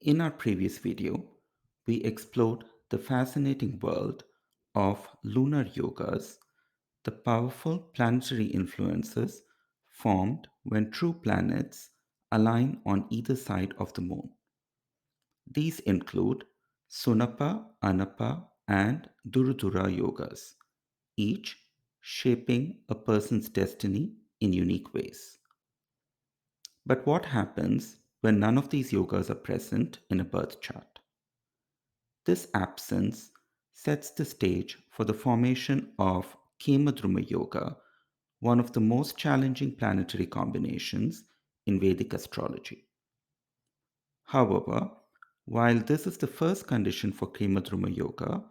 In our previous video, we explored the fascinating world of lunar yogas, the powerful planetary influences formed when true planets align on either side of the moon. These include Sunapa, Anapa, and Durudura yogas, each shaping a person's destiny in unique ways. But what happens when none of these yogas are present in a birth chart? This absence sets the stage for the formation of Kemadruma Yoga, one of the most challenging planetary combinations in Vedic astrology. However, while this is the first condition for Kemadruma Yoga,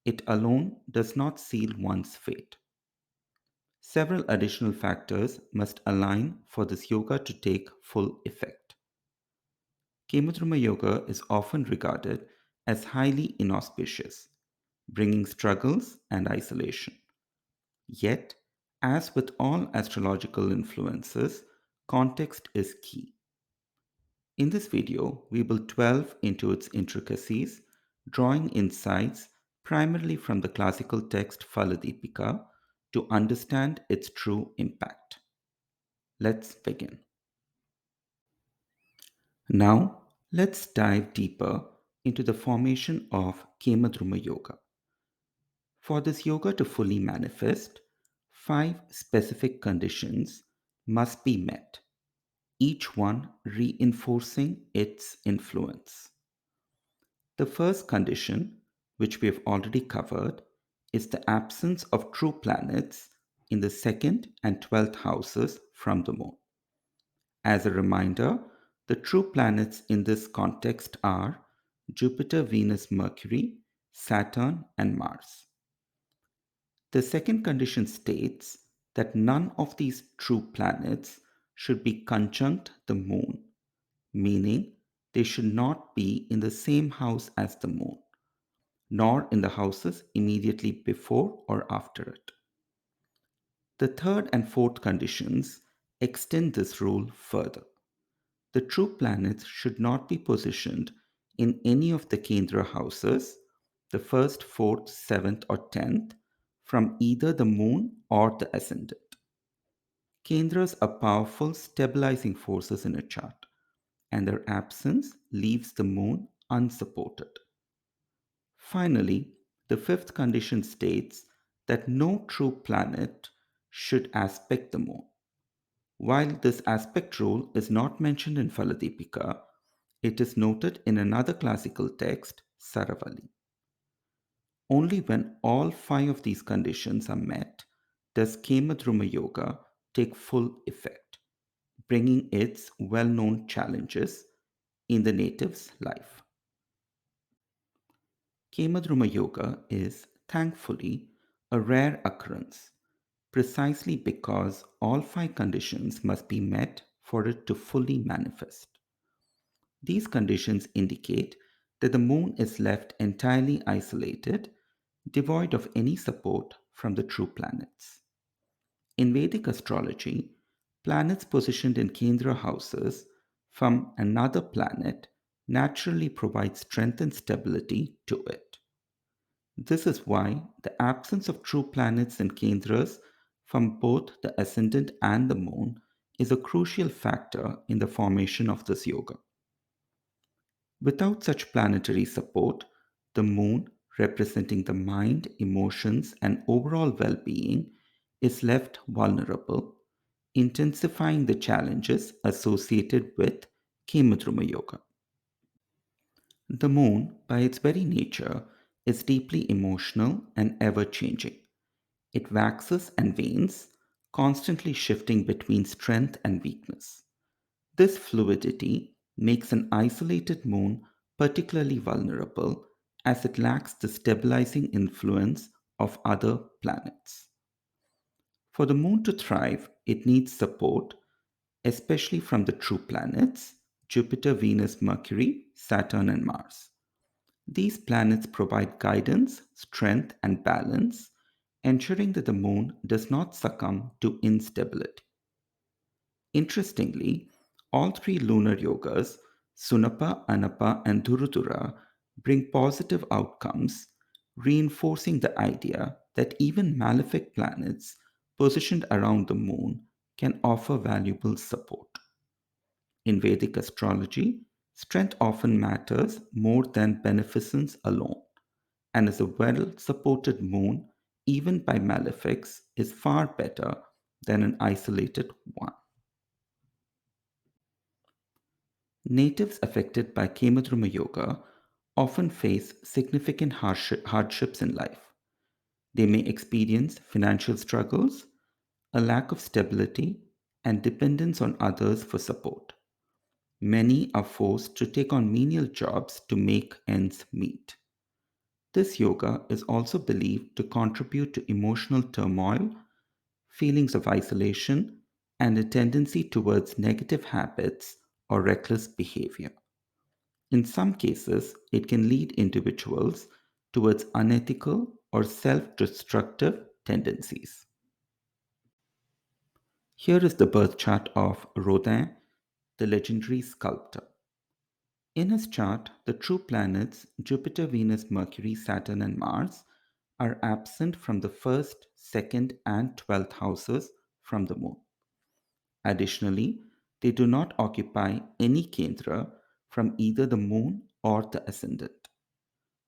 it alone does not seal one's fate. Several additional factors must align for this yoga to take full effect. Kemadruma Yoga is often regarded as highly inauspicious, bringing struggles and isolation. Yet, as with all astrological influences, context is key. In this video, we will delve into its intricacies, drawing insights primarily from the classical text Phaladipika to understand its true impact. Let's begin. Now, let's dive deeper into the formation of Kemadruma Yoga. For this yoga to fully manifest, five specific conditions must be met, each one reinforcing its influence. The first condition, which we have already covered, is the absence of true planets in the second and 12th houses from the moon. As a reminder, the true planets in this context are Jupiter, Venus, Mercury, Saturn, and Mars. The second condition states that none of these true planets should be conjunct the moon, meaning they should not be in the same house as the moon, nor in the houses immediately before or after it. The third and fourth conditions extend this rule further. The true planets should not be positioned in any of the Kendra houses, the first, fourth, seventh, or 10th, from either the moon or the ascendant. Kendras are powerful stabilizing forces in a chart, and their absence leaves the moon unsupported. Finally, the fifth condition states that no true planet should aspect the moon. While this aspect rule is not mentioned in Phaladipika, it is noted in another classical text, Saravali. Only when all five of these conditions are met does Kemadruma Yoga take full effect, bringing its well known challenges in the native's life. Kemadruma Yoga is, thankfully, a rare occurrence, precisely because all five conditions must be met for it to fully manifest. These conditions indicate that the moon is left entirely isolated, devoid of any support from the true planets. In Vedic astrology, planets positioned in Kendra houses from another planet naturally provide strength and stability to it. This is why the absence of true planets in Kendras from both the ascendant and the moon is a crucial factor in the formation of this yoga. Without such planetary support, the moon, representing the mind, emotions, and overall well being, is left vulnerable, intensifying the challenges associated with Kemadruma Yoga. The moon, by its very nature, is deeply emotional and ever changing. It waxes and wanes, constantly shifting between strength and weakness. This fluidity makes an isolated moon particularly vulnerable as it lacks the stabilizing influence of other planets. For the moon to thrive, it needs support, especially from the true planets Jupiter, Venus, Mercury, Saturn, and Mars. These planets provide guidance, strength, and balance, ensuring that the moon does not succumb to instability. Interestingly, all three lunar yogas Sunapa, Anapa, and Durudura bring positive outcomes, reinforcing the idea that even malefic planets positioned around the moon can offer valuable support. In Vedic astrology, strength often matters more than beneficence alone, and as a well supported moon, even by malefics, is far better than an isolated one. Natives affected by Kemadruma Yoga often face significant hardships in life. They may experience financial struggles, a lack of stability, and dependence on others for support. Many are forced to take on menial jobs to make ends meet. This yoga is also believed to contribute to emotional turmoil, feelings of isolation, and a tendency towards negative habits or reckless behavior. In some cases, it can lead individuals towards unethical or self destructive tendencies. Here is the birth chart of Rodin, the legendary sculptor. In his chart, the true planets Jupiter, Venus, Mercury, Saturn, and Mars are absent from the first, second, and 12th houses from the moon. Additionally, they do not occupy any kendra from either the moon or the ascendant.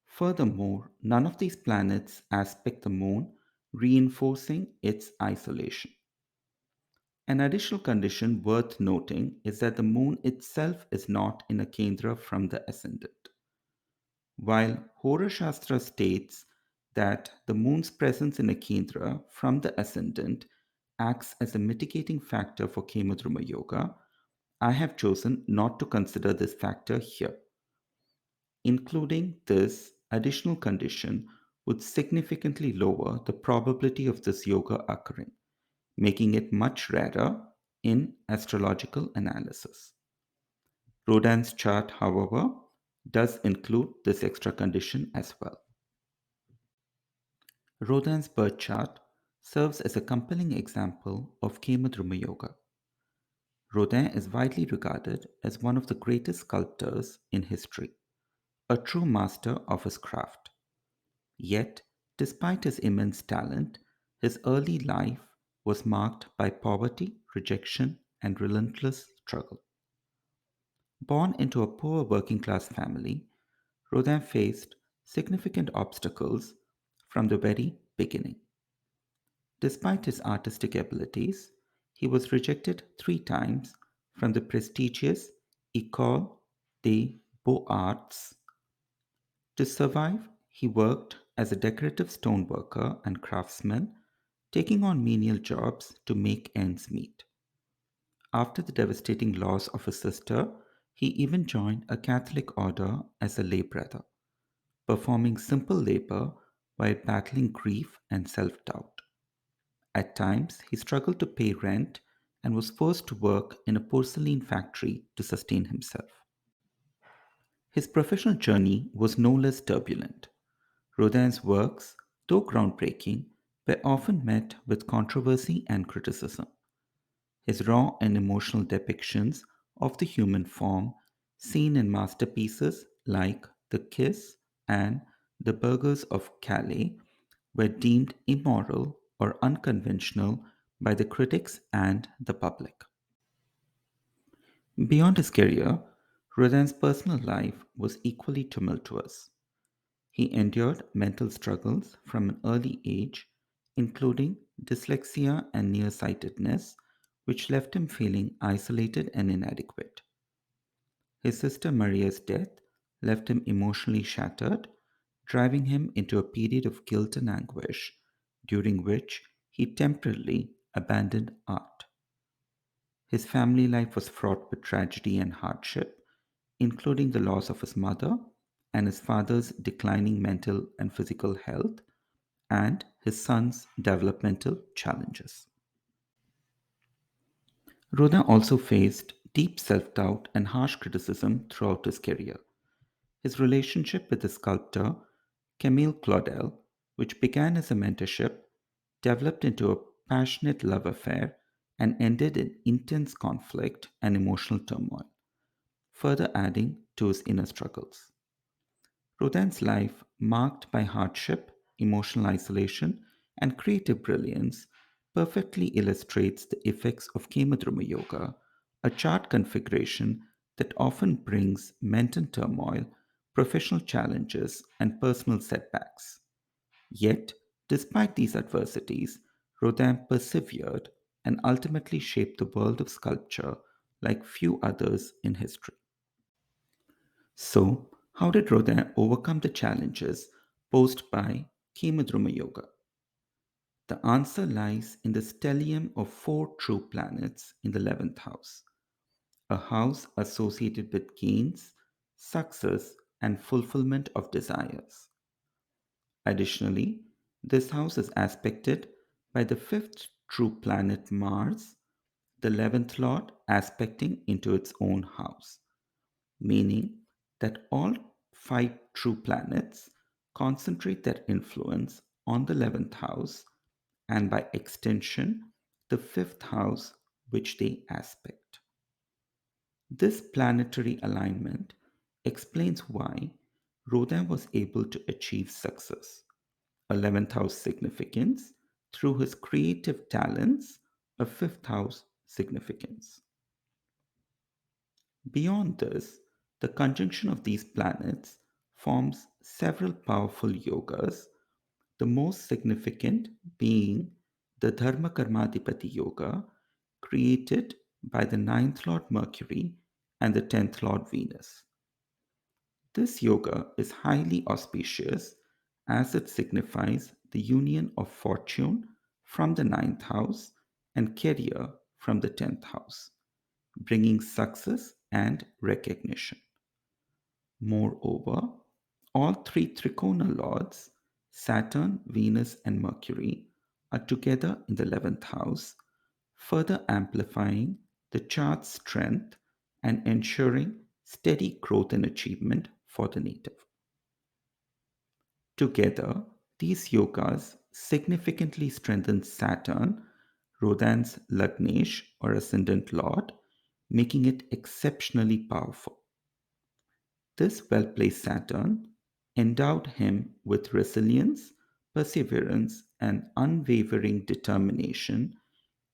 Furthermore, none of these planets aspect the moon, reinforcing its isolation. An additional condition worth noting is that the moon itself is not in a kendra from the ascendant. While Hora Shastra states that the moon's presence in a kendra from the ascendant acts as a mitigating factor for Kemadruma Yoga, I have chosen not to consider this factor here. Including this additional condition would significantly lower the probability of this yoga occurring, making it much rarer in astrological analysis. Rodin's chart, however, does include this extra condition as well. Rodin's birth chart serves as a compelling example of Kemadruma Yoga. Rodin is widely regarded as one of the greatest sculptors in history, a true master of his craft. Yet, despite his immense talent, his early life was marked by poverty, rejection, and relentless struggle. Born into a poor working class family, Rodin faced significant obstacles from the very beginning. Despite his artistic abilities, he was rejected 3 times from the prestigious École des Beaux-Arts. To survive, he worked as a decorative stoneworker and craftsman, taking on menial jobs to make ends meet. After the devastating loss of his sister, he even joined a Catholic order as a lay brother, performing simple labor while battling grief and self doubt. At times, he struggled to pay rent and was forced to work in a porcelain factory to sustain himself. His professional journey was no less turbulent. Rodin's works, though groundbreaking, were often met with controversy and criticism. His raw and emotional depictions of the human form, seen in masterpieces like The Kiss and The Burghers of Calais, were deemed immoral or unconventional by the critics and the public. Beyond his career, Rodin's personal life was equally tumultuous. He endured mental struggles from an early age, including dyslexia and nearsightedness, which left him feeling isolated and inadequate. His sister Maria's death left him emotionally shattered, driving him into a period of guilt and anguish, during which he temporarily abandoned art. His family life was fraught with tragedy and hardship, including the loss of his mother and his father's declining mental and physical health, and his son's developmental challenges. Rodin also faced deep self doubt and harsh criticism throughout his career. His relationship with the sculptor Camille Claudel, which began as a mentorship, developed into a passionate love affair and ended in intense conflict and emotional turmoil. further adding to his inner struggles. Rodin's life, marked by hardship, emotional isolation, and creative brilliance, perfectly illustrates the effects of Kemadruma Yoga, a chart configuration that often brings mental turmoil, professional challenges, and personal setbacks. Yet, despite these adversities, Rodin persevered and ultimately shaped the world of sculpture like few others in history. So, how did Rodin overcome the challenges posed by Kemadruma Yoga? The answer lies in the stellium of four true planets in the 11th house, a house associated with gains, success, and fulfillment of desires. Additionally, this house is aspected by the fifth true planet Mars, the 11th Lord aspecting into its own house, meaning that all five true planets concentrate their influence on the 11th house and by extension the fifth house which they aspect. This planetary alignment explains why Rodin was able to achieve success, 11th house significance, through his creative talents, a fifth house significance. Beyond this, the conjunction of these planets forms several powerful yogas, the most significant being the Dharma Karmadipati Yoga, created by the ninth Lord Mercury and the 10th Lord Venus. This yoga is highly auspicious as it signifies the union of fortune from the ninth house and career from the 10th house, bringing success and recognition. Moreover, all three Trikona lords, Saturn, Venus, and Mercury, are together in the 11th house, further amplifying the chart's strength and ensuring steady growth and achievement for the native. Together, these yogas significantly strengthen Saturn, Rodin's Lagnesh or ascendant lord, making it exceptionally powerful. This well placed Saturn endowed him with resilience, perseverance, and unwavering determination,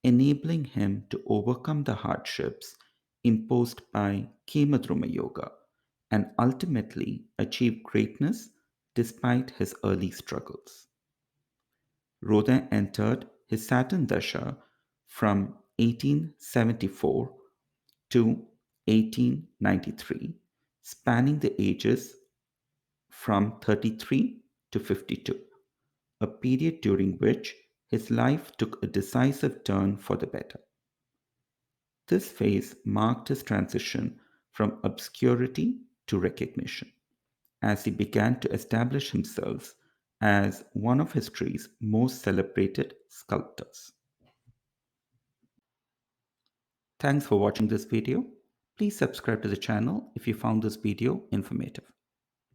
enabling him to overcome the hardships imposed by Kemadruma Yoga and ultimately achieve greatness despite his early struggles. Rodin entered his Saturn Dasha from 1874 to 1893, spanning the ages from 33 to 52, a period during which his life took a decisive turn for the better. This phase marked his transition from obscurity to recognition as he began to establish himself as one of history's most celebrated sculptors. Thanks for watching this video. Please subscribe to the channel if you found this video informative.